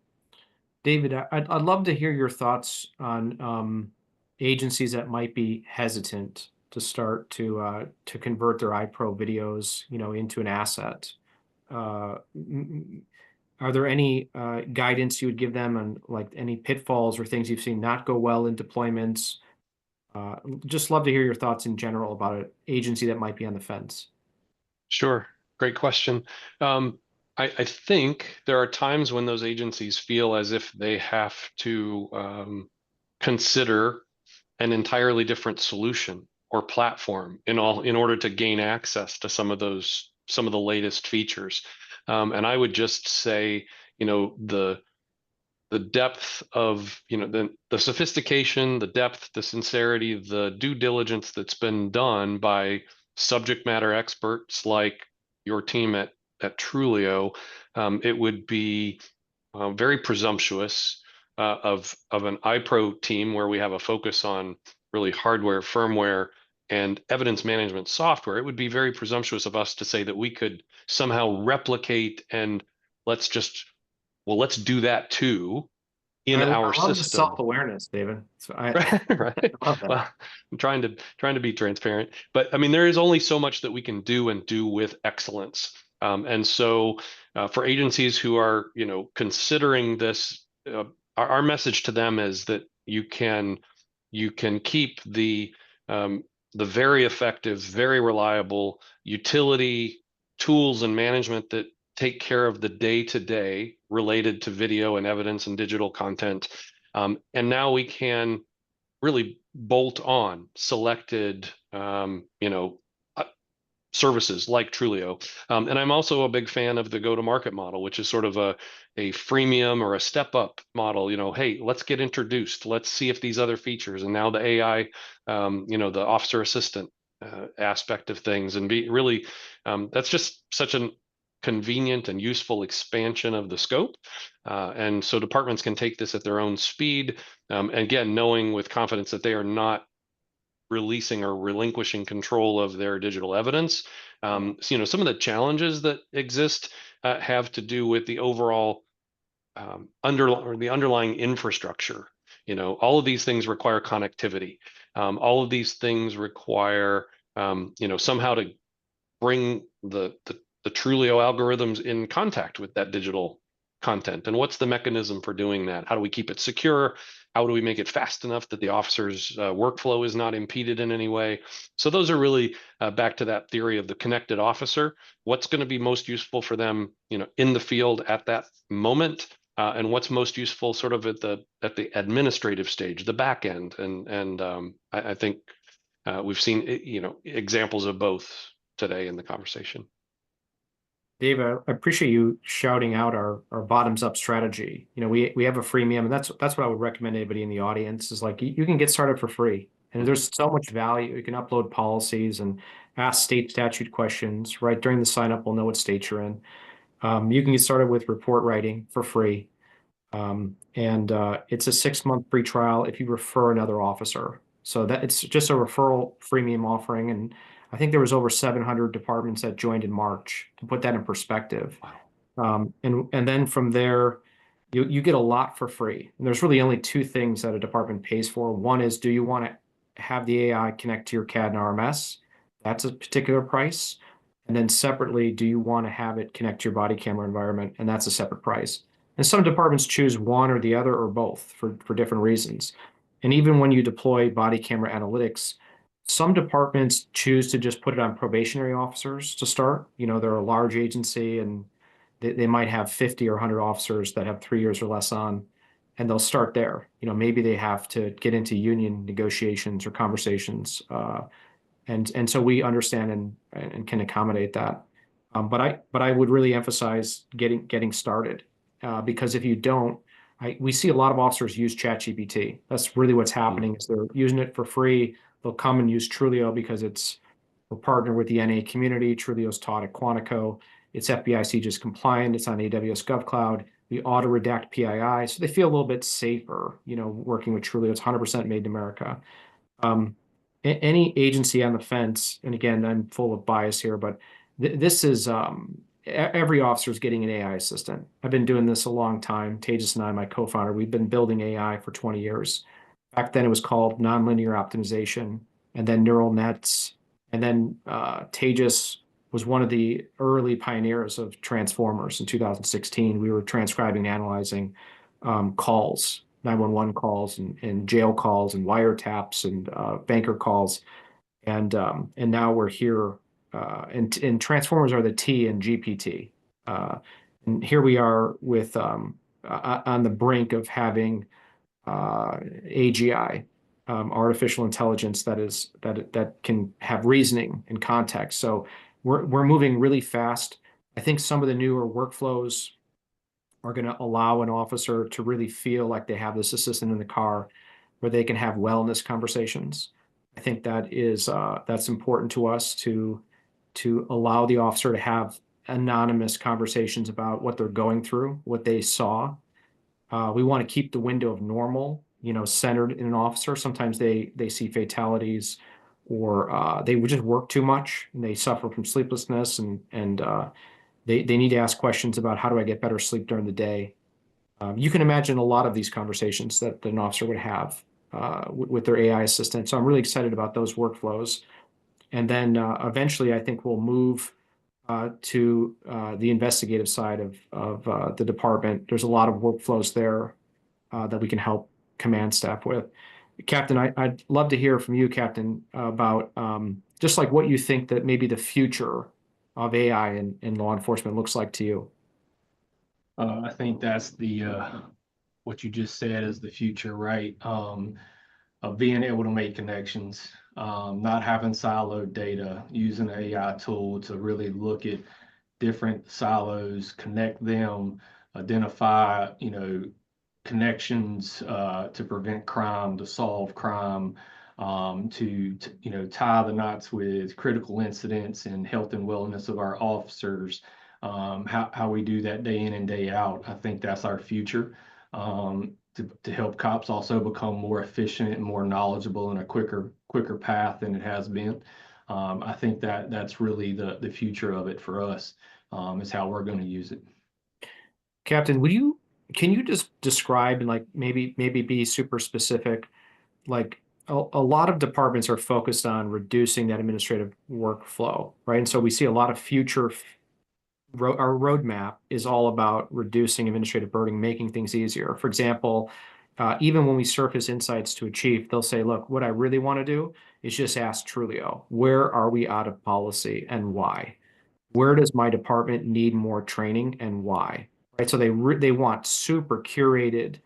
A: David, I'd love to hear your thoughts on agencies that might be hesitant to start to convert their iPro videos, into an asset. Are there any guidance you would give them on like any pitfalls or things you've seen not go well in deployments? Just love to hear your thoughts in general about an agency that might be on the fence.
C: Sure. Great question. I think there are times when those agencies feel as if they have to consider an entirely different solution or platform in order to gain access to some of the latest features. And I would just say, the depth of, the sophistication, the depth, the sincerity, the due diligence that's been done by subject matter experts like your team at TRULEO, it would be very presumptuous of an iPro team where we have a focus on really hardware, firmware, and evidence management software. It would be very presumptuous of us to say that we could somehow replicate and let's do that too in our
A: I love the
C: system.
A: self-awareness, David. So I
C: Right.
A: love that.
C: Well, I'm trying to be transparent, but I mean, there is only so much that we can do and do with excellence. And so, for agencies who are, considering this, our message to them is that you can keep the the very effective, very reliable utility tools and management that take care of the day-to-day related to video and evidence and digital content. And now we can really bolt on selected, services like TRULEO. And I'm also a big fan of the go-to-market model, which is sort of a freemium or a step-up model. Hey, let's get introduced. Let's see if these other features, and now the AI, the officer assistant aspect of things, and be really, that's just such a convenient and useful expansion of the scope. And so departments can take this at their own speed. Again, knowing with confidence that they are not releasing or relinquishing control of their digital evidence. Some of the challenges that exist have to do with the overall the underlying infrastructure. All of these things require connectivity. All of these things require, somehow to bring the TRULEO algorithms in contact with that digital content. And what's the mechanism for doing that? How do we keep it secure? How do we make it fast enough that the officer's workflow is not impeded in any way? So those are really back to that theory of the connected officer. What's going to be most useful for them, in the field at that moment, and what's most useful sort of at the administrative stage, the back end. And I think we've seen examples of both today in the conversation.
A: Dave, I appreciate you shouting out our bottoms up strategy. We have a freemium, and that's what I would recommend anybody in the audience is like you can get started for free. And there's so much value. You can upload policies and ask state statute questions, right? During the sign up, we'll know what state you're in. You can get started with report writing for free. And it's a 6-month free trial if you refer another officer. So that it's just a referral freemium offering. And I think there was over 700 departments that joined in March, to put that in perspective. And then from there, you get a lot for free. And there's really only 2 things that a department pays for. One is, do you want to have the AI connect to your CAD and RMS? That's a particular price. And then separately, do you want to have it connect to your body camera environment? And that's a separate price. And some departments choose one or the other or both for different reasons. And even when you deploy body camera analytics, some departments choose to just put it on probationary officers to start. They're a large agency and they might have 50 or 100 officers that have 3 years or less on, and they'll start there. Maybe they have to get into union negotiations or conversations. And so we understand and can accommodate that. But I would really emphasize getting started, because if you don't, we see a lot of officers use ChatGPT. That's really what's happening is they're using it for free. They'll come and use TRULEO because we're partnered with the NA community. TRULEO's taught at Quantico. It's FBI CJIS compliant. It's on AWS GovCloud. We auto redact PII, so they feel a little bit safer, working with TRULEO. It's 100% made in America. Any agency on the fence, and again, I'm full of bias here, but this is every officer is getting an AI assistant. I've been doing this a long time. Tejas and I, my co-founder, we've been building AI for 20 years. Back then it was called nonlinear optimization, and then neural nets. And then Tejas was one of the early pioneers of transformers in 2016. We were transcribing and analyzing calls, 911 calls and jail calls and wiretaps and banker calls. And now we're here, and transformers are the T in GPT. And here we are with on the brink of having AGI, artificial intelligence that can have reasoning and context. So we're moving really fast. I think some of the newer workflows are going to allow an officer to really feel like they have this assistant in the car where they can have wellness conversations. I think that's important to us to allow the officer to have anonymous conversations about what they're going through, what they saw. We want to keep the window of normal, centered in an officer. Sometimes they see fatalities, or they would just work too much and they suffer from sleeplessness, and they need to ask questions about how do I get better sleep during the day. You can imagine a lot of these conversations that an officer would have with their AI assistant. So I'm really excited about those workflows. And then eventually, I think we'll move to the investigative side of the department. There's a lot of workflows there that we can help command staff with. Captain, I'd love to hear from you, Captain, about just like what you think that maybe the future of AI in law enforcement looks like to you.
B: I think that's the what you just said is the future, right? Of being able to make connections, not having siloed data, using an AI tool to really look at different silos, connect them, identify, connections to prevent crime, to solve crime, to tie the knots with critical incidents and health and wellness of our officers. How we do that day in and day out. I think that's our future. To help cops also become more efficient and more knowledgeable in a quicker path than it has been. I think that's really the future of it for us, is how we're going to use it.
A: Captain, can you just describe and like maybe be super specific? Like a lot of departments are focused on reducing that administrative workflow, right? And so we see a lot of future our roadmap is all about reducing administrative burden, making things easier. For example, even when we surface insights to a chief, they'll say, look, what I really want to do is just ask TRULEO, where are we out of policy and why? Where does my department need more training and why? Right. So they want super curated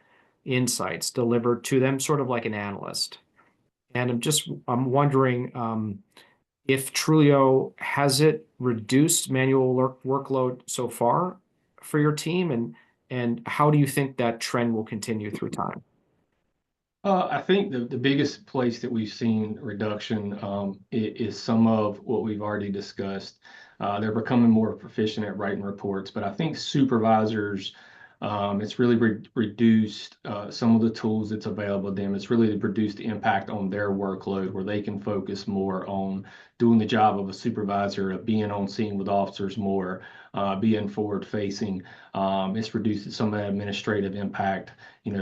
A: insights delivered to them, sort of like an analyst. And I'm wondering, if TRULEO has it reduced manual workload so far for your team, and how do you think that trend will continue through time?
B: I think the biggest place that we've seen reduction is some of what we've already discussed. They're becoming more proficient at writing reports, but I think supervisors, it's really reduced some of the tools that's available to them. It's really reduced the impact on their workload where they can focus more on doing the job of a supervisor, of being on scene with officers more, being forward facing. It's reduced some of that administrative impact.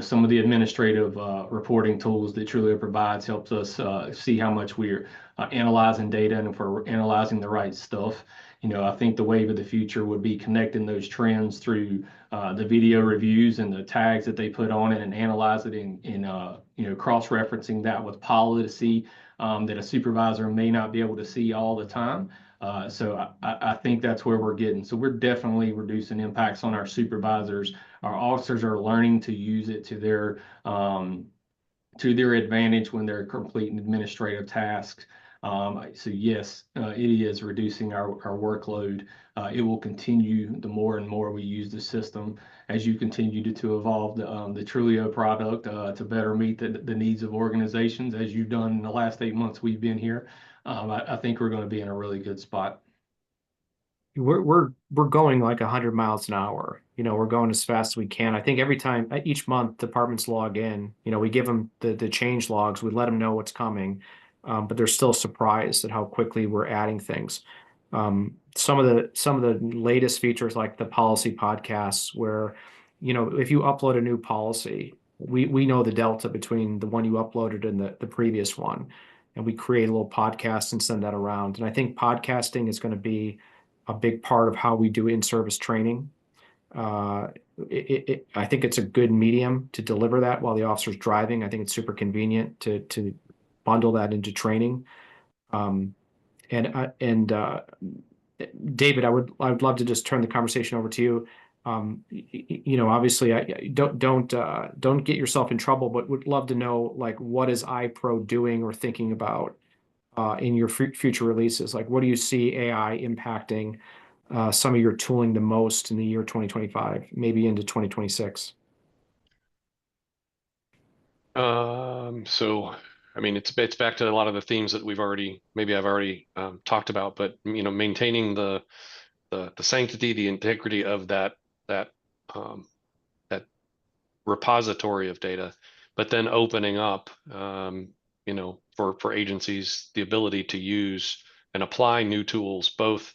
B: Some of the administrative reporting tools that TRULEO provides helps us see how much we're analyzing data and if we're analyzing the right stuff. I think the wave of the future would be connecting those trends through the video reviews and the tags that they put on it and analyze it in cross-referencing that with policy that a supervisor may not be able to see all the time. So I think that's where we're getting. So we're definitely reducing impacts on our supervisors. Our officers are learning to use it to their advantage when they're completing administrative tasks. So yes, it is reducing our workload. It will continue the more and more we use the system as you continue to evolve the TRULEO product to better meet the needs of organizations, as you've done in the last 8 months we've been here. I think we're going to be in a really good spot.
A: We're going like 100 miles an hour. We're going as fast as we can. I think each month departments log in, we give them the change logs, we let them know what's coming, but they're still surprised at how quickly we're adding things. Some of the latest features like the policy podcasts where, if you upload a new policy, we know the delta between the one you uploaded and the previous one, and we create a little podcast and send that around. And I think podcasting is going to be a big part of how we do in-service training. I think it's a good medium to deliver that while the officer's driving. I think it's super convenient to bundle that into training. David, I would love to just turn the conversation over to you. Obviously, don't get yourself in trouble, but would love to know, like, what is iPro doing or thinking about in your future releases? Like, what do you see AI impacting some of your tooling the most in the year 2025, maybe into 2026?
C: So, I mean, it's back to a lot of the themes that I've already talked about, but maintaining the sanctity, the integrity of that that repository of data, but then opening up, for agencies the ability to use and apply new tools, both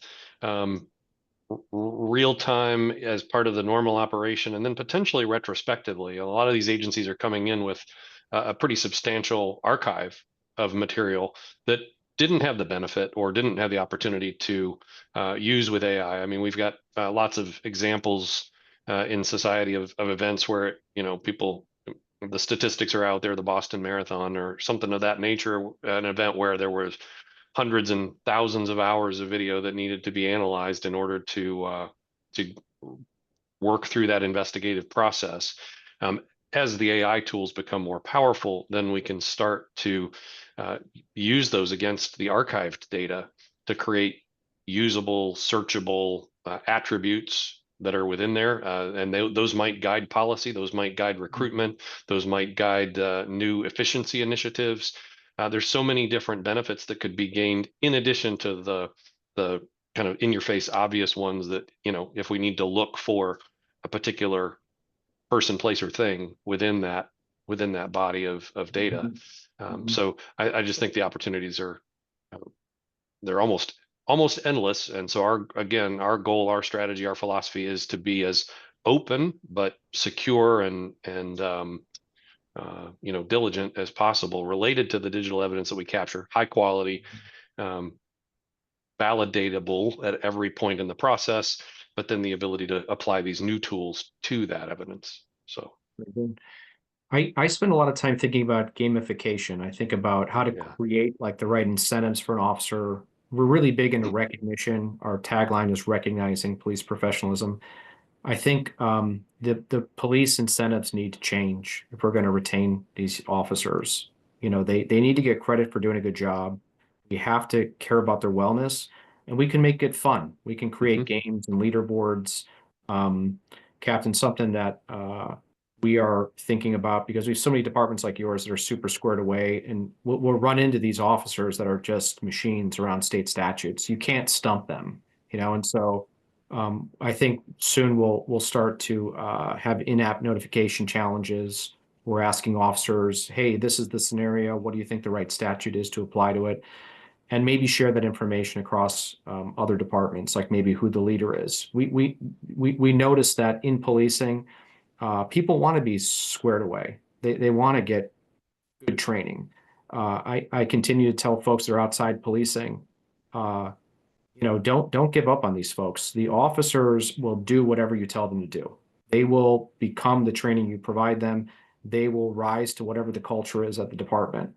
C: real time as part of the normal operation, and then potentially retrospectively. A lot of these agencies are coming in with a pretty substantial archive of material that didn't have the benefit or didn't have the opportunity to use with AI. I mean, we've got lots of examples in society of events where people the statistics are out there, the Boston Marathon or something of that nature, an event where there was hundreds and thousands of hours of video that needed to be analyzed in order to work through that investigative process. As the AI tools become more powerful, then we can start to use those against the archived data to create usable, searchable attributes that are within there. And those might guide policy, those might guide recruitment, those might guide new efficiency initiatives. There's so many different benefits that could be gained in addition to the kind of in your face obvious ones that, if we need to look for a particular person, place, or thing within that body of data. So I just think the opportunities are they're almost endless. And so our goal, our strategy, our philosophy is to be as open but secure and diligent as possible related to the digital evidence that we capture, high quality, validatable at every point in the process, but then the ability to apply these new tools to that evidence. So
A: I spend a lot of time thinking about gamification. I think about how to create like the right incentives for an officer. We're really big into recognition. Our tagline is recognizing police professionalism. I think the police incentives need to change if we're going to retain these officers. They need to get credit for doing a good job. We have to care about their wellness, and we can make it fun. We can create games and leaderboards. Captain, something that we are thinking about, because we have so many departments like yours that are super squared away, and we'll run into these officers that are just machines around state statutes. You can't stump them, and so I think soon we'll start to have in-app notification challenges. We're asking officers, hey, this is the scenario. What do you think the right statute is to apply to it? And maybe share that information across other departments, like maybe who the leader is. We noticed that in policing, people want to be squared away. They want to get good training. I continue to tell folks that are outside policing, don't give up on these folks. The officers will do whatever you tell them to do. They will become the training you provide them. They will rise to whatever the culture is at the department.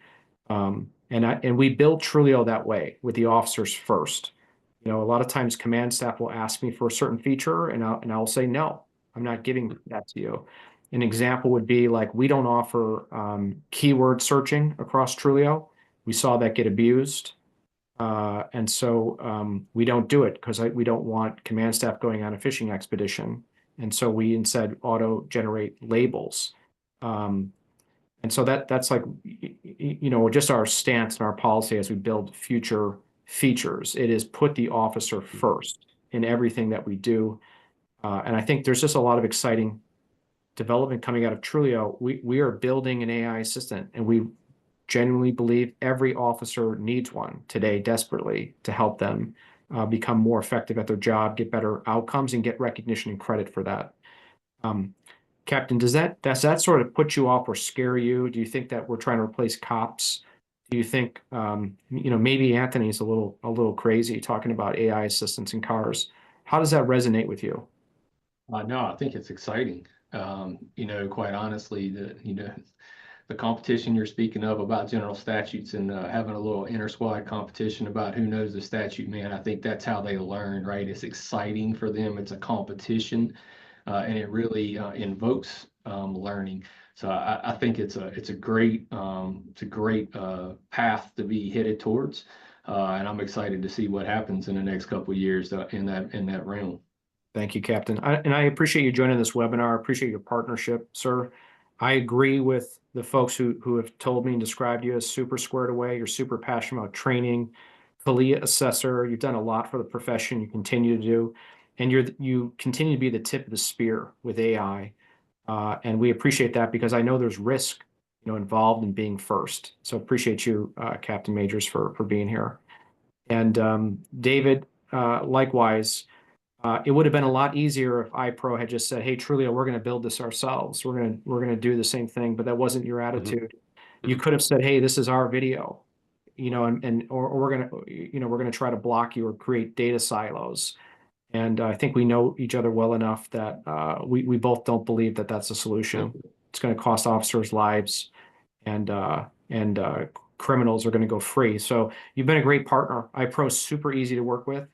A: And we build TRULEO that way, with the officers first. A lot of times command staff will ask me for a certain feature, and I'll say, no, I'm not giving that to you. An example would be like, we don't offer keyword searching across TRULEO. We saw that get abused. And so we don't do it because we don't want command staff going on a fishing expedition. And so we instead auto-generate labels. And so that's like, just our stance and our policy as we build future features. It is put the officer first in everything that we do. And I think there's just a lot of exciting development coming out of TRULEO. We are building an AI assistant, and we genuinely believe every officer needs one today desperately to help them become more effective at their job, get better outcomes, and get recognition and credit for that. Captain, does that sort of put you off or scare you? Do you think that we're trying to replace cops? Do you think maybe Anthony's a little crazy talking about AI assistants in cars? How does that resonate with you?
B: No, I think it's exciting. Quite honestly, the competition you're speaking of about general statutes and having a little inter-squad competition about who knows the statute, man, I think that's how they learn, right? It's exciting for them. It's a competition, and it really invokes learning. So I think it's a great path to be headed towards, and I'm excited to see what happens in the next couple of years in that realm.
A: Thank you, Captain. And I appreciate you joining this webinar. I appreciate your partnership, sir. I agree with the folks who have told me and described you as super squared away. You're super passionate about training, CALIA assessor. You've done a lot for the profession. You continue to do, and you continue to be the tip of the spear with AI. And we appreciate that, because I know there's risk, involved in being first. So appreciate you, Captain Majors, for being here. And David, likewise. It would have been a lot easier if iPro had just said, "Hey, TRULEO, we're going to build this ourselves. We're going to do the same thing," but that wasn't your attitude. You could have said, "Hey, this is our video," or we're going to try to block you or create data silos. And I think we know each other well enough that we both don't believe that that's a solution. it's going to cost officers lives, and criminals are going to go free. So you've been a great partner. iPro's super easy to work with.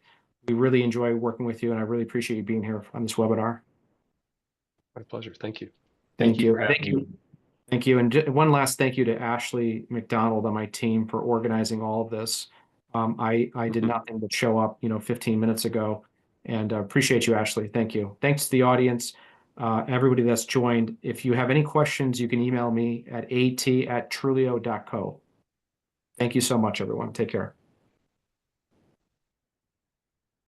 A: We really enjoy working with you, and I really appreciate you being here on this webinar.
C: My pleasure. Thank you.
B: Thank you.
A: Thank you. Thank you. And one last thank you to Ashley McDonald on my team for organizing all of this. I did nothing but show up, 15 minutes ago, and appreciate you, Ashley. Thank you. Thanks to the audience, everybody that's joined. If you have any questions, you can email me at at@truleo.co. Thank you so much, everyone. Take care.